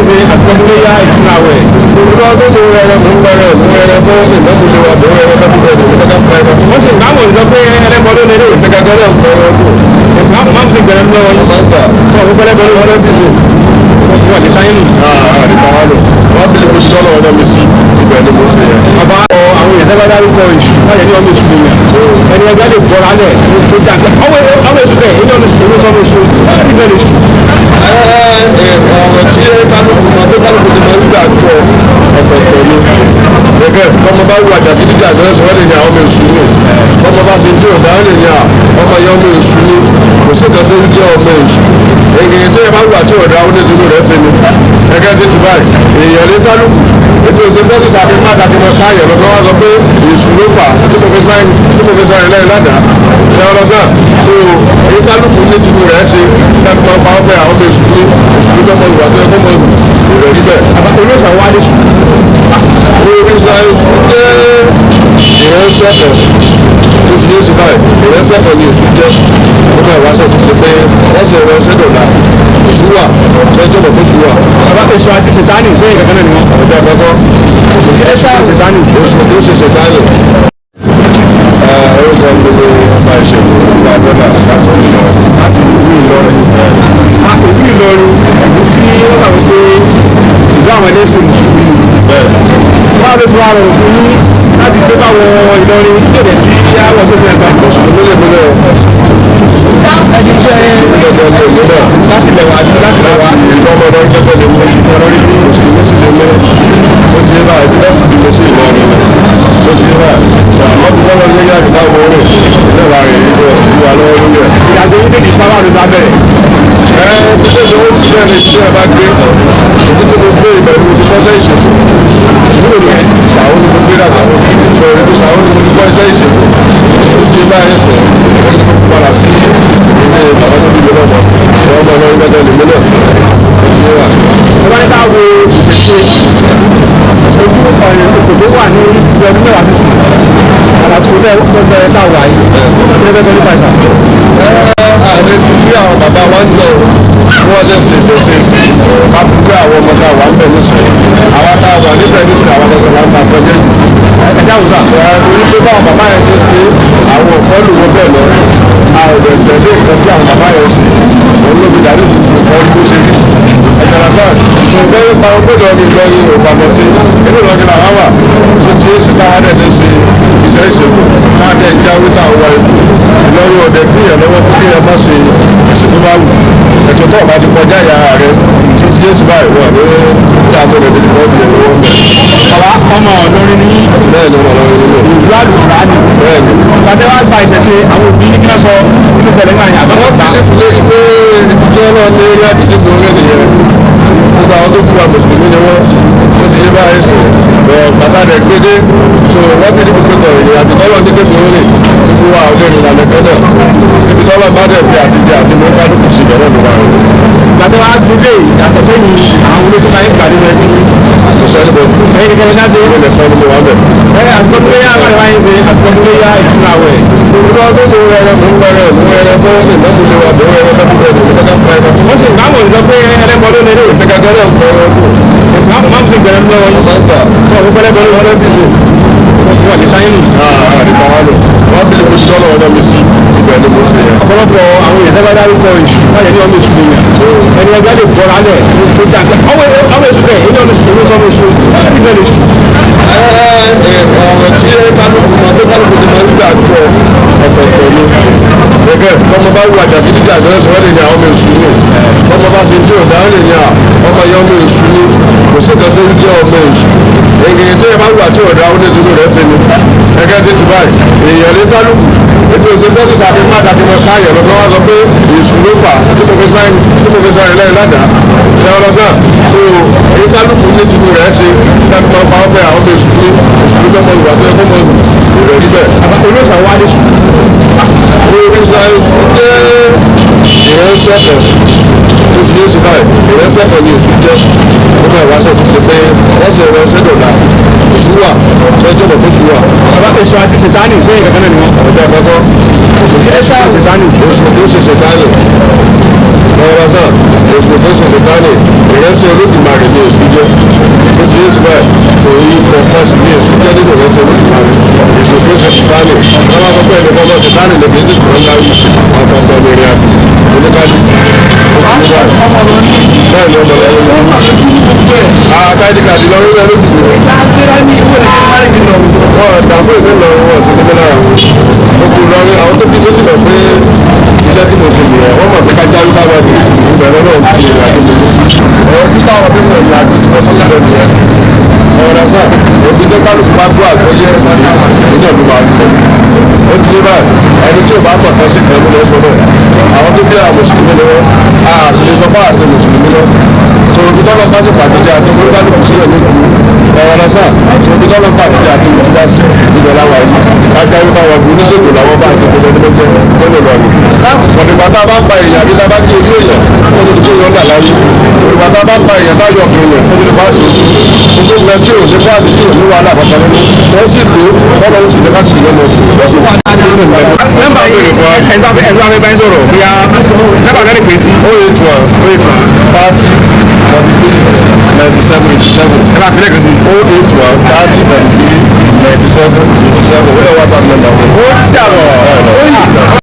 wáyé ṣe àtúntò iléya ìtura wẹ̀. ọdún mo rẹ̀ mo ń bẹ̀rẹ̀ mo rẹ̀ fún ìmọ̀mùlẹ̀ wa mo rẹ̀ lọ́kùnrin rẹ̀ mo tẹ́ka fún ẹ̀rọ. wọ́n sì ìmáàmù ìjọ pé ẹlẹ́bọ ló lélẹ̀. ìtẹ́kẹ́kẹ́ náà ń kọ́ ọ̀rọ̀ ọdún. ìmáàmù máa ń fi gbẹ̀rẹ̀ lọ́wọ́ yìí. máa ń gbà wọ́n fi pẹ́lẹ́bọ lọ́wọ́ wọ́n bí so. wọ́n lè sáyé nù. àdìpá wa lò wọ́n bí lè mo sọ́nà ọ̀nà mi sí ibẹ̀ ni mo ṣe yẹn. bàbá àwọn èèyàn tẹ́lẹ̀ dárúkọ ìṣù wọ́n yẹ ní ọmọ ìṣù nìyẹn. ẹni ẹgbẹ́ lè bọ́ra lẹ̀ tó jà ọmọ ìṣù bẹ́ẹ̀ ẹni ọmọ ìṣù ló sọ ọmọ ìṣù ẹni bẹ́ẹ̀ lè ṣù. ọ̀rọ̀ tí kálukú máa tó kálukú ti máa ń gbà tó ọ̀tọ̀ọ̀tọ̀ ni. gẹ́gẹ́ ọmọ bá wù àjàbí dídà gbẹ́rẹ́ sọ wọ́n lè ní àwọn ọmọ èṣù ni ọmọ bá ṣe tí ò dáhùn lè ní ọmọ yẹn ọmọ èṣù ni kò sí ìkan tó ń jẹ́ ọmọ èṣù. èyí tó yẹ bá wù àti ọ̀dà ó ní tinú rẹ̀ ṣe ni. gẹ́gẹ́ tí sì báyìí èèyàn ní kálukú ètò ìṣèjọ́sí tàbí má tàbí mọ sáyẹ̀ lọ́kọ́ wá sọ pé èṣù ló fà tí mo fi sáyẹ̀ lẹ́yìn ládàá ẹ ọlọ́sàn so èyí kálukú ní tinú rẹ̀ ṣe láti máa pa ọ́pẹ́ àwọn ọmọ èṣù ní èṣù ló mọ ìwà tó yẹ kó mọ ìrẹ̀ rí bẹ́ẹ̀. olóòsàn wá lè sùn. òrìṣà èṣù jẹ́ ìránṣẹ́ kan tó ti yé sí báyìí ìránṣẹ́ kan ni èṣù jẹ́ nínú ìwáṣẹ̀ tó ṣe pé wọ́n ṣe ìránṣẹ́ dọ̀la èṣù wà tọ́jú ọ̀nà tó ṣù wà. bàbá èṣù àti ṣètánì ṣé ìkàkẹ́ náà ni wọ́n. ọ̀dọ́ àkọ́kọ́ èṣù àti ṣètánì. èṣù tó ṣe ṣètánì. orúkọ gbogbo ọba ìṣèlú ìgbà dọ́là láti ìlú Ìlọrin. ìlú Ìlọrin tí ó kà wípé ìlú àwọn ẹlẹ́sìn bẹ́ẹ̀ wọ́n á lè fún ara òfin ní láti gbé báwọn Ìlọrin kéde sí àwọn tó fi ẹ̀ka. mùsùlùmí lè múlẹ̀ ẹni iṣẹ́ láti lẹ̀ wá láti lẹ̀ wá. ìlọ́mọdé ń gbẹ́gbẹ́ lè mú ìlọrin ní mùsùlùmí sì lè mú tó ti yé báyìí tí wọ́n sì ti lè sí Ìlọrin tó ti yé báyìí àmọ́ bí wọ́n lọ ní yàrá ìdáwó orin ilé wa rèé ní ọ̀sùn wa lọ́wọ́ lórí ẹ̀. ìyàgbé yín tètè sábà ló sábẹ̀rẹ̀. títí tí ó ti bẹ́ẹ̀ ni tí ẹ bá gbé títí mo gbé ìbẹ̀rù ti kọ́ iṣẹ́ ìṣègùn ìdúró ní ìṣàwó ni mo gbé dàgbà sọ ìlú ìṣàwó ni mo ti kọ́ iṣẹ́ ìṣègùn tó ti báyìí sẹ̀ padà sí ilé bàbá tó bí mi lọ́mọ ṣé ọmọ náà ń gbẹ́dẹ̀ lèmi náà tó ti wà. ìjọba ní ká wo ìṣe ojú ọ̀rẹ́ òkòtò wà ní ọdún mẹ́wàá sísè àlàsìkò bẹ́ẹ̀ lọ́sẹ̀ tá a wà yìí ọ̀sẹ̀ bẹ́ẹ̀ tọ́jú bàtà. ààrẹ ti bí àwọn bàbá wa ń lọ wọ́n lè ṣe a fi gbé àwọn ọmọ tá a wà ń bẹ̀ nísìnyí àwa tá a wà níbẹ̀ nísìnyí àwọn ọmọ tá a wà ń bẹ̀ nísìnyí. ẹ̀jẹ̀ àwùjọ. torí pé báwọn bàbá yẹn ti ṣe àwọn òfòlù wọn bẹ́ẹ̀ lọ a ò lè tẹ̀lé nǹkan tí àwọn bàbá yẹn ṣe òun ló fi dàrí nǹkan tó ṣe rí. ẹ̀jẹ̀ náà ṣùgbọ́n nípa ọgbọ́dọ̀ mi lọ́yìn òpapọ̀ sí inú ìlọ́gìn làwọn wà tó ti ṣe táwọn dẹ̀ ti ṣe iṣẹ́ ìṣègùn náà dẹ̀ ń jáwé táwọn wá ikú ìlọrin ọ̀dẹ̀ gbìyànjú lọ́wọ́ kí kéèyàn má ṣe ìsìnkú bá wù ẹ̀tọ́ tó ọba ti kọjá ìyá rẹ tó ti yé sí báyìí wọ̀ ní ìdààmú rẹ̀ níbi kan bí ẹ̀rọ wọn bẹ̀. bàbá ọmọ Ìlọrin ní bẹ́ẹ̀ ni ọmọ Ìlọrin nílò. ìlú àlùkùrá ni. bẹ́ẹ̀ ni. ìpàdé wa gba ìṣẹ̀ṣe àwọn òbí ní kí wọ́n sọ nínú ìṣẹ̀lẹ̀ ńlá yẹn àbẹ́wò ta. pé ìbùsọ̀ náà ní eré àti ìdìbò orí nìyẹn gbogbo àwọn tó kúra mùsùlùmí ni wọ́n tó ti yé báyìí sí bàtà rẹ̀ gbédé so wọ́n bí níbi pẹ̀tọ̀ èyí àti tọ́lọ̀ ní kéde orí gbogbo wa ò lè rìn lálẹ́ kan náà níbi tọ́lọ̀ bá dẹ̀ fi àtijọ́ àti mọ́ kálukú sí ìbẹ̀rẹ̀ ló máa ń rìn. ìpàdé wa gbé yàtọ̀ sẹ́yìn àwọn olóṣèlú ayé ìpàdé rẹ̀ kò sẹ́ni bọ̀ ẹ̀yìn kẹ́kẹ́ náà ṣe. ilẹ̀ kan ni mo wà bẹ̀. àtúntòléyà àbálẹ̀ wáyé ṣe àtúntòléyà ìtura wẹ̀. ọdún mo rẹ̀ mo rẹ̀ mo rẹ̀ fún ìmọ̀mùlẹ̀ wa mo rẹ̀ lọ́kùnrin rẹ̀ mo tẹ́ka fún ẹ̀rọ. wọ́n sì ìmáàmù ìjọ pé ẹlẹ́bọ ló lélẹ̀. ìtẹ́kẹ́kẹ́ náà ń kọ́ ọ̀rọ̀ ọdún. ìmáàmù sì gbẹ̀rẹ̀ lọ́wọ́ yìí. wọ́n wọ́n fẹ́lẹ́ bọ́ lọ́wọ́ bí so. wọ́n lè sáyé nù. àdìpá wa lò wọ́n bí lè mo sọ́nà ọ̀nà mi sí ibẹ̀ ni mo ṣe yẹn. ọ̀pọ̀lọpọ̀ àwọn èèyàn tẹ́gbà dárúkọ ìṣù wọ́n yẹ ní ọmọ ìṣù nìyẹn. ẹni ẹgbẹ́ lè bọ́ra lẹ̀ tó jà ọmọ èṣù bẹ́ẹ̀ ẹni ọmọ ìṣù ló sọ ọmọ ìṣù ẹni bẹ́ẹ̀ lè ṣù. ọ̀rọ̀ tí kálukú máa tó kálukú ti máa ń gbà tó ọ̀tọ̀ọ̀tọ̀ ni. gẹ́gẹ́ ọmọ bá wù àjàbí dídà gbẹ́rẹ́ sọ wọ́n lè ní àwọn ọmọ èṣù ni ọmọ bá ṣe tí ò dáhùn lè ní ọmọ yẹn ọmọ èṣù ni kò sí ìkan tó ń jẹ́ ọmọ èṣù. èyí tó yẹ bá wù àti ọ̀dà àwọn onítùnú rẹ̀ ṣe ni gẹ́gẹ́ tí sì báyìí èèyàn ní kálukú ètò ìṣèjọ́sí tàbí má tàbí mọ sáyẹ̀ lọ́kọ́ wá sọ pé èṣù ló fà tí mo fi sáyẹ̀ lẹ́yìn ládàá ṣe ọ̀rọ̀ sáà so èyí kálukú ní tinú rẹ̀ ṣe láti máa pa ọ́pẹ́ àwọn ọmọ èṣù ní èṣù ló fẹ́ mọ ìwà tó yẹ kó mọ ìrẹ̀ rí bẹ́ẹ̀. olóòsàn wá lè ṣù. òrìṣà èṣù jẹ́ ìránṣẹ́ kan tó ti yé sí báyìí ìránṣẹ́ kan ni èṣù jẹ́ nínú ìwáṣẹ̀ tó ṣe pé wọ́n ṣe ìránṣẹ́ dọ̀la èṣù wà ṣẹ́jọ́ mọ̀ tó ṣù wà. bàbá èṣù àti ṣètánì ṣé ìkàkẹ́ náà ni wọ́n. ọ̀dọ́ àkọ́kọ́ èṣù àti ṣètánì. èṣù tó ṣe ṣètánì lọ́wọ́ sàn èso tó ṣe sèpánì ìrẹsì olódùmarè ní èso jẹ́ tó ti yé síbẹ̀ tó yí kọ̀ọ̀kan sí ní èso jẹ́ nínú ìrẹsì olódùmarè èso tó ṣe sèpánì wọ́n máa kọ́kọ́ ẹni kọ́kọ́ sèpánì lè fi ṣèṣù lọ́wọ́ láwù ọ̀kọ̀ọ̀kan ní ìrìn àjò oníkálù bẹ́ẹ̀ ni ọmọ lọ́wọ́ àkáìdí kàdí lọ́wọ́ rẹ̀ lójú rẹ̀ dàbò ìlú lọ́wọ́ wọ̀ sí nígbà náà gbogbo lọ́wọ́ àwọn tó fi sọ́sì lọ pé iṣẹ́ tí mo ṣe nìyẹn wọ́n mọ̀ pé ká jáwé bá wà ní ìbẹ̀rẹ̀ náà ti ìrìn àjò mi ọ̀rọ̀ títà àwọn tó ń rìn àjò tí wọ́n tó lọ nìyẹn ọ̀rọ̀ náà òbí tó kálukú bá gbọ́ àgbọ́yé ẹ̀sìn ní ìjọba máa ń fẹ́ ó ti dé báyìí ẹni tí ò bá mọ̀ kan sí kan ló lọ sọ náà àwọn tó bí àwọn mùsùlùmí ni wọ́n àṣìlè sọ fún àṣẹ mùsùlùmí náà so òbí tó lọ bá sì pàtẹ́jẹ́ àti òbí kálukú sílẹ̀ ní ìlú ọ̀rọ̀ náà sáà so òbí tó lọ pàtẹ́jẹ́ àti òbí bá sí ìbẹ̀ láwa yìí kájá wípé àwọn ọkùnrin oníṣègùn làwọn bá ṣe gbogbo ẹni lọ́jẹ́ lọ́nà lọ́nà òdìgbà tá a bá pa èèyàn àbí tá a bá kí ojú èèyàn ó ní kí èèyàn dà láyé òdìgbà tá a bá pa èèyàn tá a yọ ọkùnrin yẹn ó ní bá ṣe oṣù gbogbo ẹ̀ tí ò ní fáàtì tí ò ní wàhálà kankan nínú wọ́n sì lò bọ́lá ó sì ní ká sì lọ́nà wọ́n sì wà ní nọ́mbà béèrè fún ẹgbẹ́ abẹ́ bá ń sọ̀rọ̀ bóyá nọ́mbà lẹ́rìí pé tí ó yẹ tuwa 30 43 97 87 ẹ bá fi lẹ́ẹ̀kan sí. ó yẹ tuwa 30 43 97 87 wọ́n yẹ whatsapp number wọn. ó dàbọ̀.